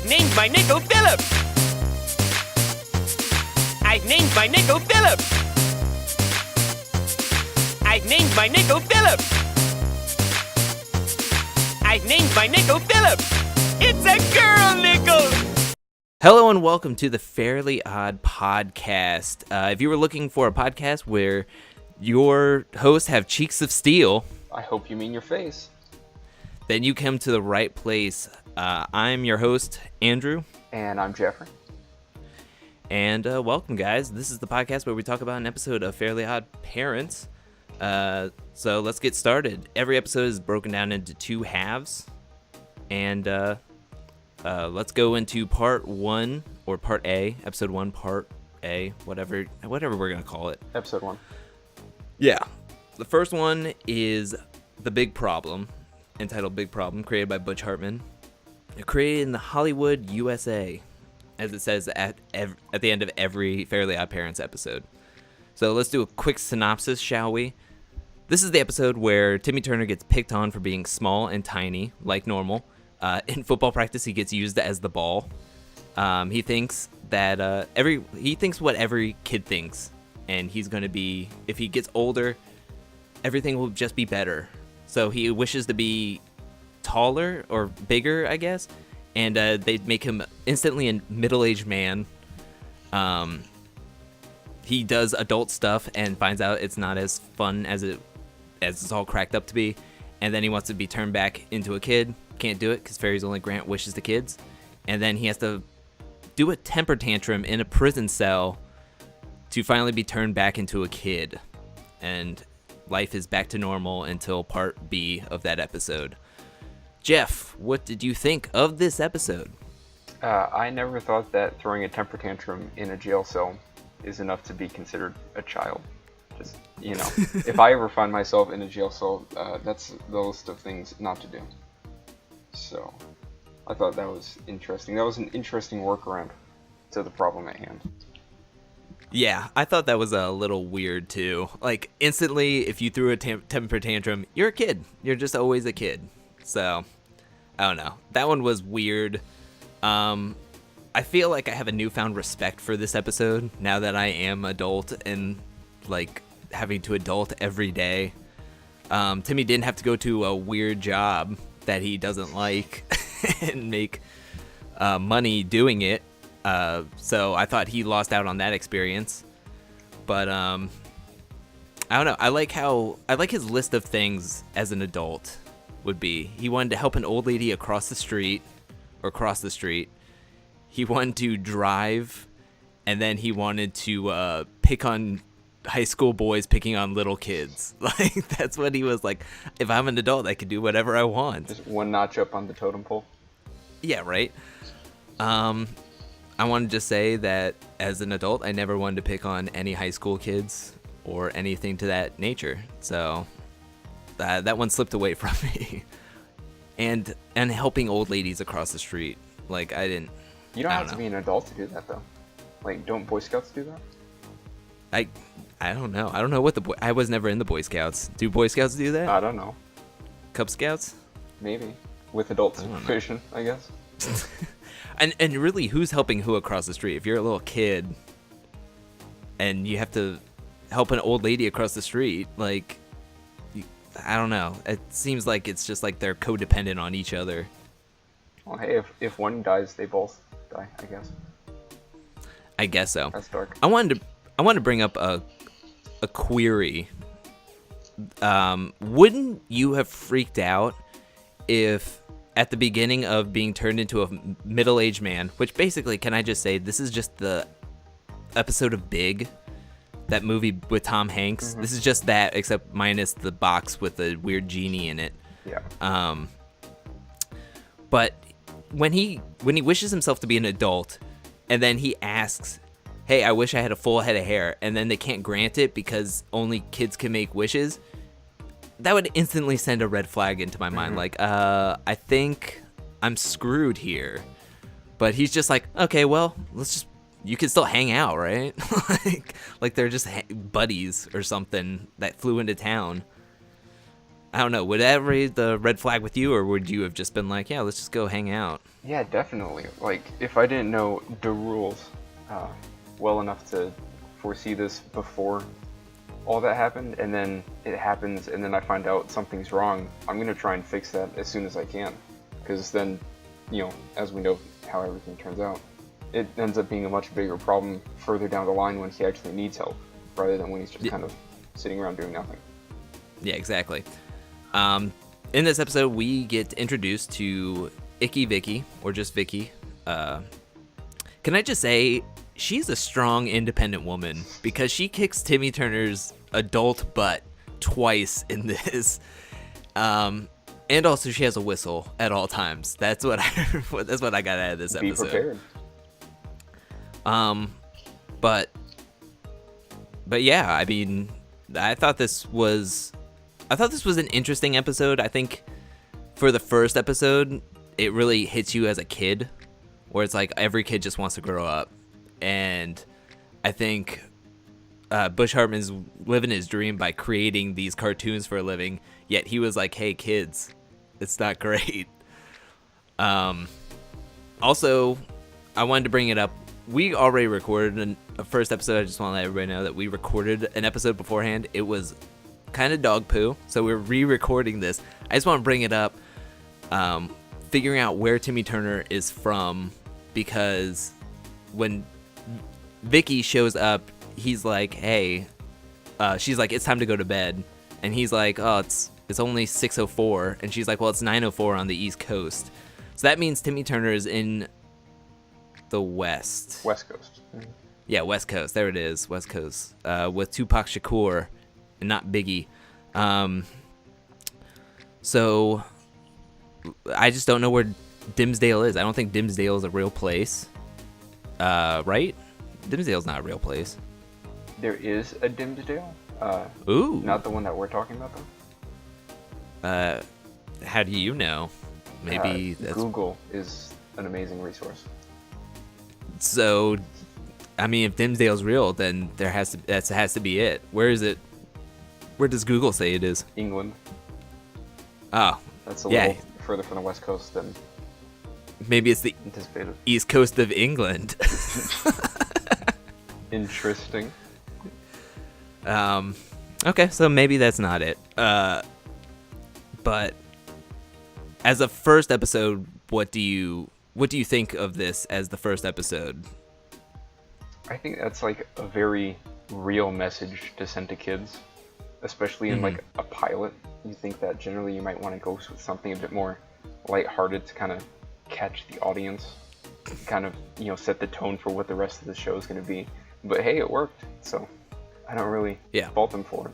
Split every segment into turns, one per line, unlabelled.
I've named my nickel Philip. I've named my nickel Philip. I've named my nickel Philip. I've named my nickel Philip. It's a girl nickel.
Hello and welcome to the Fairly Odd Podcast. If you were looking for a podcast where your hosts have cheeks of steel,
I hope you mean your face.
Then you come to the right place. I'm your host, Andrew.
And I'm Jeffrey.
And welcome, guys. This is the podcast where we talk about an episode of Fairly Odd Parents. So let's get started. Every episode is broken down into two halves. And let's go into part one, or part A, episode one, part A, whatever we're going to call it.
Episode one.
Yeah. The first one is The Big Problem, entitled Big Problem, created by Butch Hartman. They're created in the Hollywood, USA, as it says at the end of every Fairly Odd Parents episode. So let's do a quick synopsis, shall we? This is the episode where Timmy Turner gets picked on for being small and tiny, like normal. In football practice, he gets used as the ball. He thinks that he thinks what every kid thinks, and he's going to be, if he gets older, everything will just be better. So he wishes to be taller or bigger, I guess, and they make him instantly a middle-aged man. He does adult stuff and finds out it's not as fun as it's all cracked up to be, and then he wants to be turned back into a kid. Can't do it because fairies only grant wishes to kids, and then he has to do a temper tantrum in a prison cell to finally be turned back into a kid, and life is back to normal until part B of that episode. Jeff, what did you think of this episode?
I never thought that throwing a temper tantrum in a jail cell is enough to be considered a child. Just, if I ever find myself in a jail cell, that's the list of things not to do. So, I thought that was interesting. That was an interesting workaround to the problem at hand.
Yeah, I thought that was a little weird too. Like, instantly, if you threw a temper tantrum, you're a kid. You're just always a kid. So, I don't know. That one was weird. I feel like I have a newfound respect for this episode now that I am adult and, like, having to adult every day. Timmy didn't have to go to a weird job that he doesn't like and make money doing it. So I thought he lost out on that experience. But I don't know. I like his list of things as an adult would be. He wanted to help an old lady across the street. He wanted to drive, and then he wanted to pick on high school boys picking on little kids. Like, that's what he was like. If I'm an adult, I could do whatever I want.
Just one notch up on the totem pole.
Yeah, right. I wanted to say that as an adult, I never wanted to pick on any high school kids or anything to that nature. So that one slipped away from me. And helping old ladies across the street. Like, I didn't.
You don't have to be an adult to do that, though. Like, don't Boy Scouts do that?
I don't know. I don't know what I was never in the Boy Scouts. Do Boy Scouts do that?
I don't know.
Cub Scouts?
Maybe. With adult supervision, I guess.
And really, who's helping who across the street? If you're a little kid and you have to help an old lady across the street, like, I don't know. It seems like it's just like they're codependent on each other.
Well, hey, if one dies, they both die, I guess.
I guess so.
That's dark.
I wanted to bring up a query. Wouldn't you have freaked out if at the beginning of being turned into a middle-aged man, which basically, can I just say, this is just the episode of Big, that movie with Tom Hanks. Mm-hmm. This is just that, except minus the box with the weird genie in it.
Yeah.
But when he wishes himself to be an adult, and then he asks, hey, I wish I had a full head of hair, and then they can't grant it because only kids can make wishes, that would instantly send a red flag into my mind. Like, I think I'm screwed here. But he's just like, okay, well, you can still hang out, right? like they're just buddies or something that flew into town. I don't know. Would that raise the red flag with you, or would you have just been like, yeah, let's just go hang out?
Yeah, definitely. Like, if I didn't know the rules well enough to foresee this before all that happened, and then it happens, and then I find out something's wrong, I'm going to try and fix that as soon as I can. Because then, as we know how everything turns out, it ends up being a much bigger problem further down the line when he actually needs help, rather than when he's just kind of sitting around doing nothing.
Yeah, exactly. In this episode, we get introduced to Icky Vicky, or just Vicky. Can I just say, she's a strong, independent woman, because she kicks Timmy Turner's adult butt twice in this. And also, she has a whistle at all times. That's what I got out of this episode.
Be prepared.
But yeah, I mean, I thought this was an interesting episode. I think for the first episode, it really hits you as a kid, where it's like every kid just wants to grow up. And I think Butch Hartman's living his dream by creating these cartoons for a living, yet he was like, hey, kids, it's not great. Also, I wanted to bring it up. We already recorded a first episode. I just want to let everybody know that we recorded an episode beforehand. It was kind of dog poo, so we're re-recording this. I just want to bring it up, figuring out where Timmy Turner is from, because when Vicky shows up, he's like, hey, she's like, it's time to go to bed, and he's like, oh, it's only 6:04, and she's like, well, it's 9:04 on the East Coast, so that means Timmy Turner is in the West
Coast.
Yeah, West Coast, there it is, West Coast, with Tupac Shakur and not Biggie. So I just don't know where Dimsdale is. I don't think Dimsdale is a real place, right? Dimsdale's not a real place.
There is a Dimsdale.
Ooh.
Not the one that we're talking about, though.
How do you know? Maybe that's...
Google is an amazing resource.
So, I mean, if Dimsdale's real, then that has to be it. Where is it? Where does Google say it is?
England.
Oh,
that's a little further from the West Coast than
maybe it's the
anticipated.
East Coast of England.
Interesting.
Okay, so maybe that's not it. But as a first episode, what do you think of this as the first episode?
I think that's like a very real message to send to kids, especially in like a pilot. You think that generally you might want to go with something a bit more lighthearted to kind of catch the audience, kind of, set the tone for what the rest of the show is going to be. But hey, it worked, so I don't really fault them for it.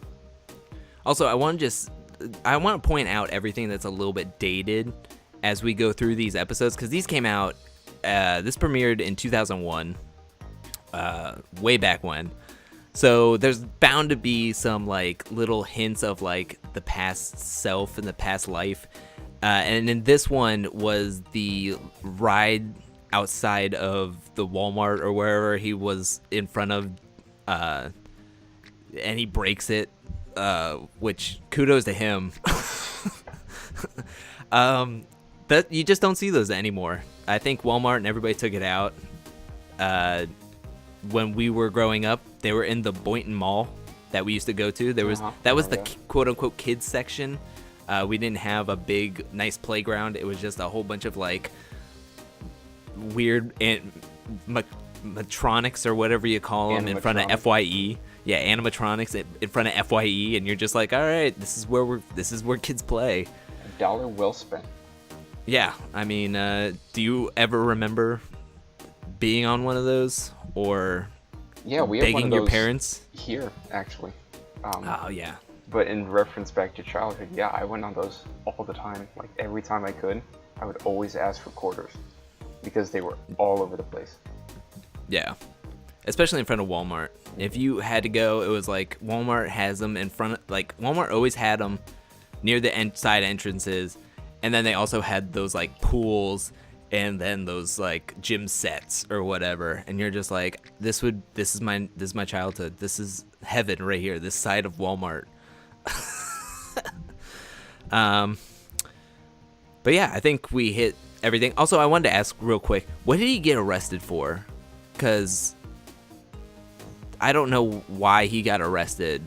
Also, I want to point out everything that's a little bit dated as we go through these episodes, because these came out, this premiered in 2001, way back when. So there's bound to be some like little hints of like the past self and the past life. And in this one was the ride outside of the Walmart or wherever he was in front of, and he breaks it, which kudos to him. That you just don't see those anymore. I think Walmart and everybody took it out. When we were growing up, they were in the Boynton Mall that we used to go to. There was the quote unquote kids section. We didn't have a big nice playground. It was just a whole bunch of like weird animatronics or whatever you call them in front of FYE. Yeah, animatronics in front of FYE, and you're just like, all right, this is where kids play.
$1 well spent.
Yeah, I mean, do you ever remember being on one of those or
we
begging your parents?
Here, actually.
Oh yeah.
But in reference back to childhood, I went on those all the time. Like every time I could, I would always ask for quarters because they were all over the place. Yeah.
Especially in front of Walmart. If you had to go, it was like Walmart has them in front of, like Walmart always had them near the side entrances, and then they also had those like pools and then those like gym sets or whatever, and you're just like, this is my childhood. This is heaven right here, this side of Walmart. But yeah, I think we hit everything. Also, I wanted to ask real quick, what did he get arrested for? Because I don't know why he got arrested.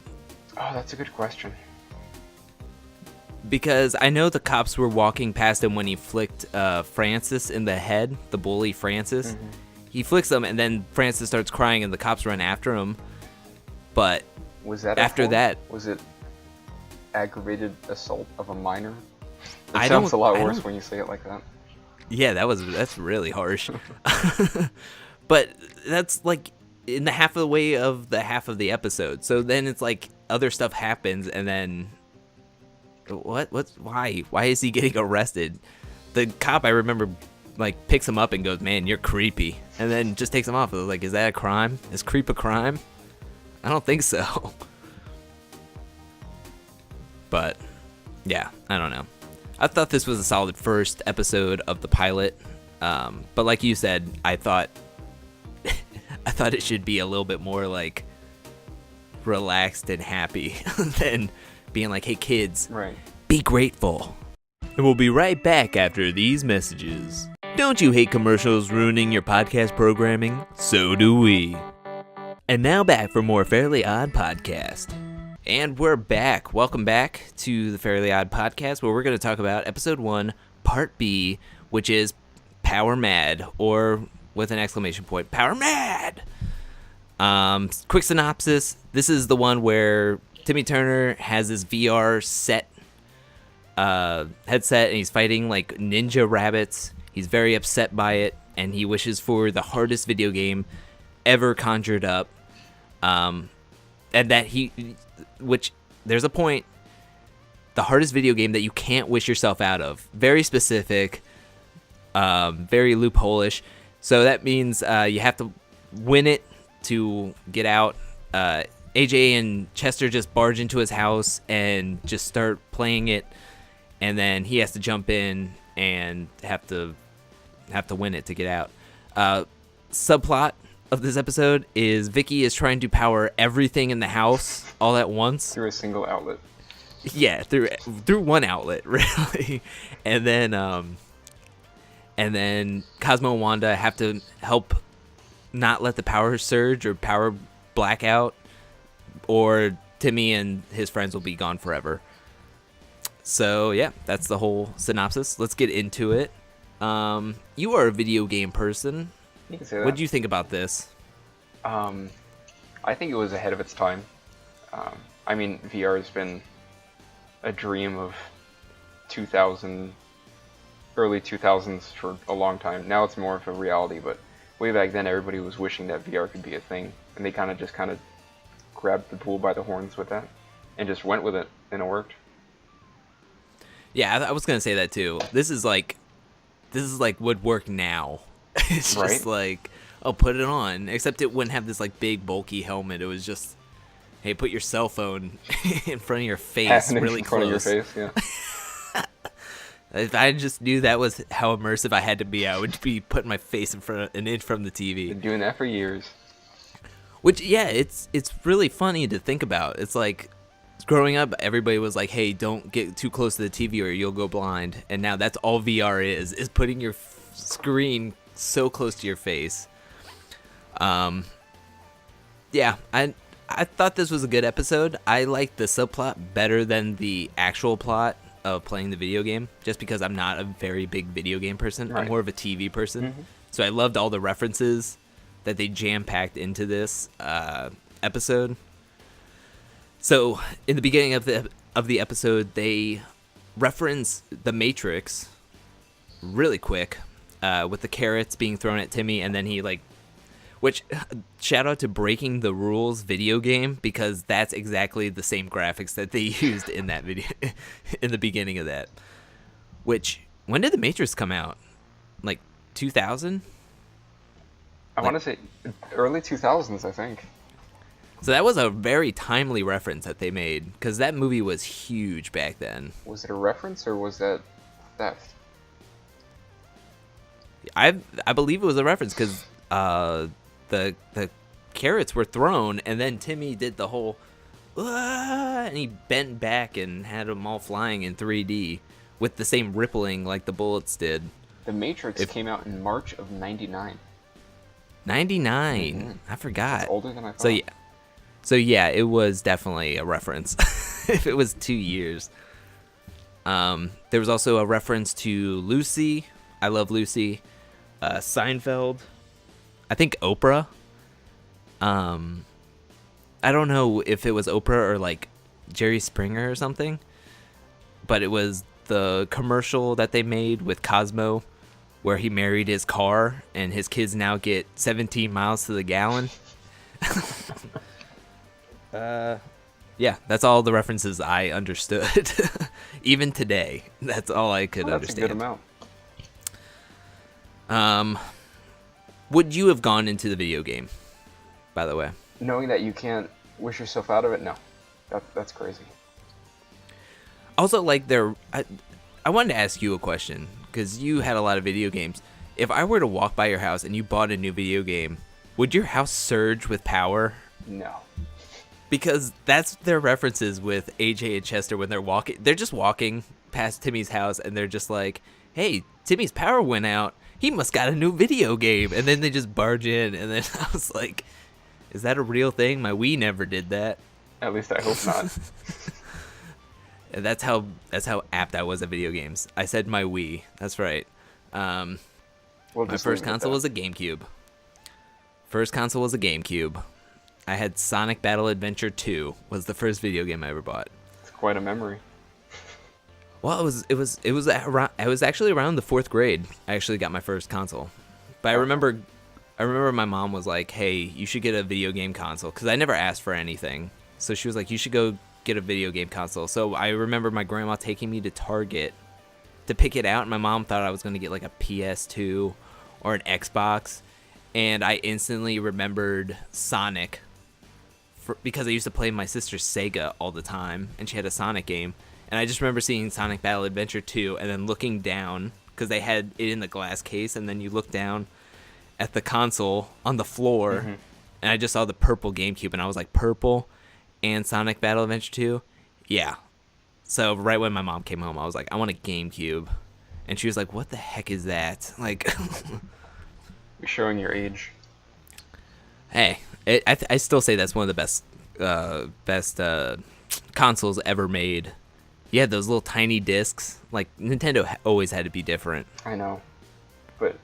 Oh, that's a good question.
Because I know the cops were walking past him when he flicked Francis in the head, the bully Francis.
Mm-hmm.
He flicks him, and then Francis starts crying, and the cops run after him. But
was that
after that,
was it aggravated assault of a minor? It
I
sounds
don't-
a lot
I
worse
don't-
when you say it like that.
yeah, that's really harsh. But that's like in the half of the episode. So then it's like other stuff happens, and then why is he getting arrested? The cop, I remember, like picks him up and goes, "Man, you're creepy," and then just takes him off. I was like, is that a crime? Is creep a crime? I don't think so. But yeah, I don't know. I thought this was a solid first episode of the pilot. But like you said, I thought it should be a little bit more like relaxed and happy than being like, hey kids,
Right.
be grateful. And we'll be right back after these messages. Don't you hate commercials ruining your podcast programming? So do we. And now back for more Fairly Odd Podcast. And we're back. Welcome back to the Fairly Odd Podcast, where we're going to talk about Episode 1, Part B, which is Power Mad, or with an exclamation point, Power Mad! Quick synopsis. This is the one where Timmy Turner has his VR headset, and he's fighting like ninja rabbits. He's very upset by it, and he wishes for the hardest video game ever conjured up. And that which there's a point, the hardest video game that you can't wish yourself out of. Very specific, very loophole-ish. So that means you have to win it to get out. AJ and Chester just barge into his house and just start playing it, and then he has to jump in and have to win it to get out. Subplot of this episode is Vicky is trying to power everything in the house all at once.
Through a single outlet.
Yeah, through one outlet, really. And then Cosmo and Wanda have to help not let the power surge or power blackout, or Timmy and his friends will be gone forever. So yeah, that's the whole synopsis. Let's get into it. You are a video game person.
You can say that.
What did you think about this?
I think it was ahead of its time. I mean, VR has been a dream of early 2000s for a long time. Now it's more of a reality, but way back then everybody was wishing that VR could be a thing, and they kind of grabbed the bull by the horns with that and just went with it, and it worked.
Yeah, I was gonna say that too. This is like would work now. It's just
Right?
like, oh, put it on. Except it wouldn't have this like big bulky helmet. It was just, hey, put your cell phone in front of your face,
Half an inch
really
in front
close.
of your face, yeah.
If I just knew that was how immersive I had to be, I would be putting my face in front of, an inch from the TV.
Been doing that for years.
Which, yeah, it's really funny to think about. It's like, growing up, everybody was like, hey, don't get too close to the TV or you'll go blind. And now that's all VR is putting your screen so close to your face. Yeah, I thought this was a good episode. I liked the subplot better than the actual plot of playing the video game, just because I'm not a very big video game person.
Right.
I'm more of a TV person.
Mm-hmm.
So I loved all the references that they jam-packed into this episode. So in the beginning of the episode, they reference The Matrix really quick, with the carrots being thrown at Timmy, and then he which shout out to Breaking the Rules video game, because that's exactly the same graphics that they used in that video in the beginning of that. Which, when did The Matrix come out? Like 2000?
I want to say early 2000s, I think.
So that was a very timely reference that they made, because that movie was huge back then.
Was it a reference or was that theft?
I believe it was a reference, because the carrots were thrown, and then Timmy did the whole "Ah," and he bent back and had them all flying in 3D with the same rippling like the bullets did.
The Matrix came out in March of '99.
99. I forgot.
It's older than I thought.
So yeah, it was definitely a reference. If it was 2 years. There was also a reference to Lucy. I Love Lucy. Seinfeld. I think Oprah. I don't know if it was Oprah or like Jerry Springer or something, but it was the commercial that they made with Cosmo where he married his car and his kids now get 17 miles to the gallon. Yeah, that's all the references I understood. Even today, that's all I could understand.
That's a good amount.
Would you have gone into the video game, by the way?
Knowing that you can't wish yourself out of it, no. That's crazy.
Also, like, I wanted to ask you a question, because you had a lot of video games. If I were to walk by your house and you bought a new video game, would your house surge with power?
No.
Because that's their references with AJ and Chester when they're walking. They're just walking past Timmy's house, and they're just like, hey, Timmy's power went out. He must got a new video game. And then they just barge in, and then I was like, is that a real thing? My Wii never did that.
At least I hope not.
That's how apt I was at video games. I said my Wii. That's right. My first console was a GameCube. I had Sonic Battle Adventure 2 was the first video game I ever bought.
It's quite a memory.
Well, it was actually around the 4th grade. I actually got my first console. But I remember my mom was like, "Hey, you should get a video game console," cuz I never asked for anything. So she was like, "You should go get a video game console." So I remember my grandma taking me to Target to pick it out, and my mom thought I was going to get like a PS2 or an Xbox, and I instantly remembered Sonic because I used to play my sister's Sega all the time, and she had a Sonic game. And I just remember seeing Sonic Battle Adventure 2 and then looking down, because they had it in the glass case, and then you look down at the console on the floor, and I just saw the purple GameCube, and I was like, purple and Sonic Battle Adventure 2? Yeah. So right when my mom came home, I was like, I want a GameCube. And she was like, what the heck is that? Like,
you're showing your age.
Hey, I still say that's one of the best consoles ever made. You had those little tiny discs. Like, Nintendo always had to be different.
I know. But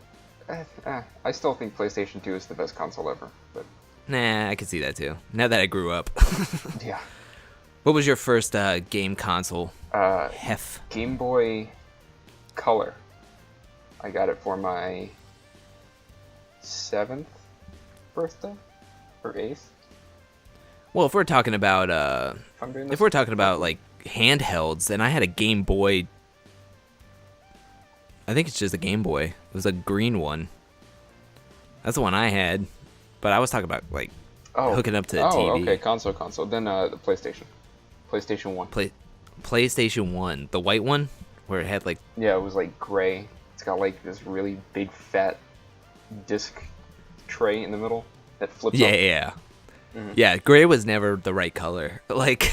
I still think PlayStation 2 is the best console ever. But
Nah, I can see that too. Now that I grew up.
yeah.
What was your first game console?
Game Boy Color. I got it for my 7th birthday or 8th.
Well, if we're talking about like handhelds, then I had a Game Boy. I think it's just a Game Boy. It was a green one. That's the one I had. But I was talking about like hooking up to the TV.
Oh, okay, console. Then the PlayStation. PlayStation 1.
PlayStation 1, the white one where it had like
it was like gray. It's got like this really big fat disc tray in the middle that flips up.
Yeah. Yeah, gray was never the right color. Like,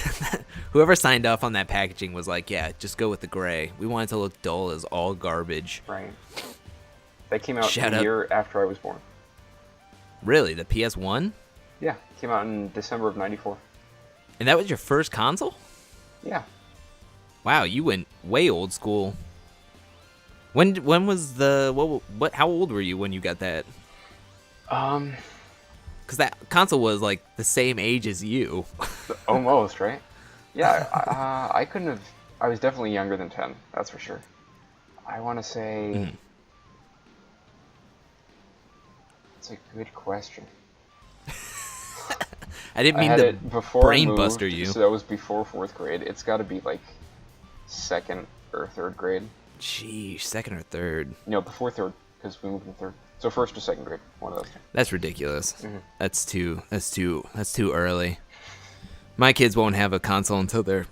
whoever signed off on that packaging was like, yeah, just go with the gray. We want it to look dull as all garbage.
Right. That came out a year after I was born.
Really? The PS1?
Yeah, it came out in December of '94.
And that was your first console?
Yeah.
Wow, you went way old school. When was what? How old were you when you got that? Because that console was like the same age as you.
Almost, right? Yeah, I couldn't have. I was definitely younger than 10. That's for sure. I want to say. It's a good question.
I didn't mean to brain buster you.
So that was before 4th grade. It's got to be like 2nd or 3rd grade.
Sheesh, 2nd or 3rd.
No, before 3rd, because we moved in 3rd. So 1st or 2nd grade, one of those.
That's ridiculous. That's too early. My kids won't have a console until they're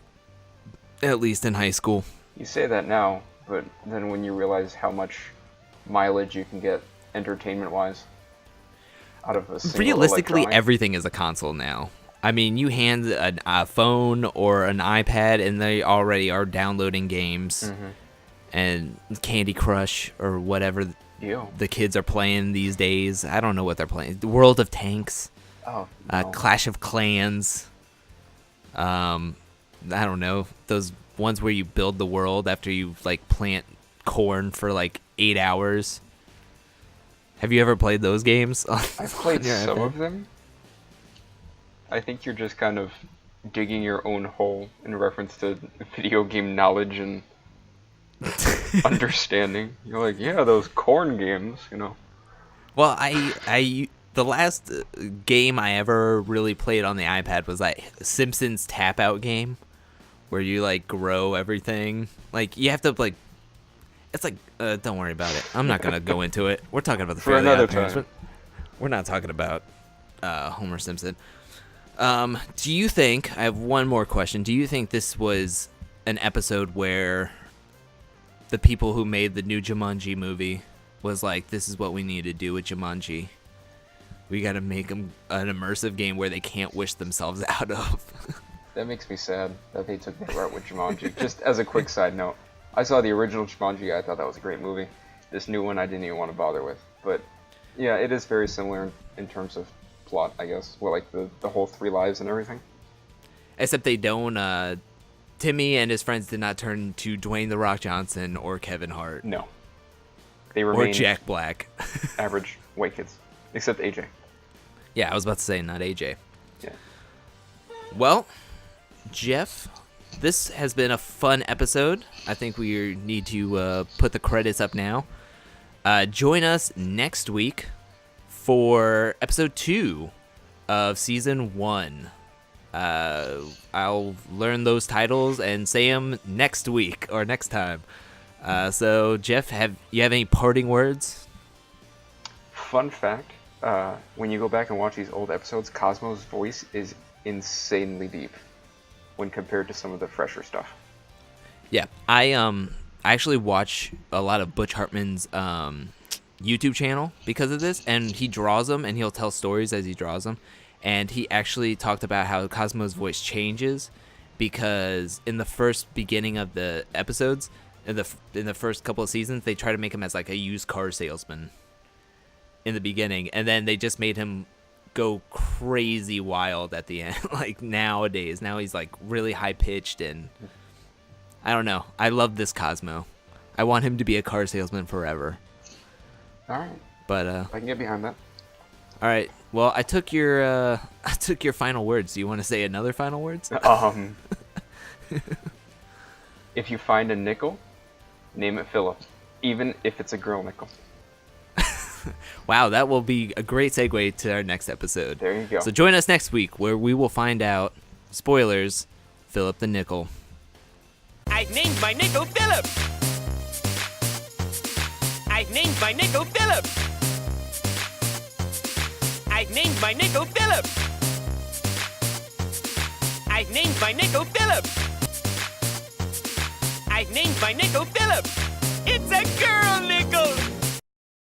at least in high school.
You say that now, but then when you realize how much mileage you can get entertainment-wise out of a single
realistically,
electronic.
everything is a console now. I mean, you hand a phone or an iPad, and they already are downloading games and Candy Crush or whatever the kids are playing these days. I don't know what they're playing. The World of Tanks.
Oh, no.
Clash of Clans. I don't know, those ones where you build the world after you like plant corn for like 8 hours. Have you ever played those games?
I've played some of them. I think you're just kind of digging your own hole in reference to video game knowledge and understanding. You're like, yeah, those corn games, you know.
Well, the last game I ever really played on the iPad was like Simpsons Tap Out game, where you like grow everything. Like you have to like, it's like don't worry about it. I'm not gonna go into it. We're talking about the
for another time.
We're not talking about Homer Simpson. Do you think, I have one more question. Do you think this was an episode where the people who made the new Jumanji movie was like, this is what we need to do with Jumanji? We got to make them an immersive game where they can't wish themselves out of.
That makes me sad that they took that route with Jumanji. Just as a quick side note, I saw the original Jumanji. I thought that was a great movie. This new one I didn't even want to bother with. But yeah, it is very similar in terms of plot, I guess. Well, like the whole 3 lives and everything.
Except they don't, Timmy and his friends did not turn to Dwayne The Rock Johnson or Kevin Hart.
No. They remain
or Jack Black.
average white kids. Except AJ.
Yeah, I was about to say, not AJ.
Yeah.
Well, Jeff, this has been a fun episode. I think we need to put the credits up now. Join us next week for episode 2 of season 1. I'll learn those titles and say them next week or next time. So, Jeff, have you have any parting words?
Fun fact, when you go back and watch these old episodes, Cosmo's voice is insanely deep when compared to some of the fresher stuff.
Yeah, I actually watch a lot of Butch Hartman's YouTube channel because of this, and he draws them, and he'll tell stories as he draws them. And he actually talked about how Cosmo's voice changes because in the first beginning of the episodes, in the first couple of seasons, they try to make him as like a used car salesman in the beginning, and then they just made him go crazy wild at the end. Like now he's like really high pitched, and I don't know. I love this Cosmo. I want him to be a car salesman forever.
All right,
but
I can get behind that.
All right. Well, I took your final words. Do you want to say another final words?
If you find a nickel, name it Philip, even if it's a girl nickel.
Wow, that will be a great segue to our next episode.
There you go.
So join us next week where we will find out, spoilers, Philip the Nickel.
I've named my nickel Philip. I've named my nickel Philip. I've named my nickel Philip. I've named my nickel Philip. I've named my nickel Philip. It's a girl!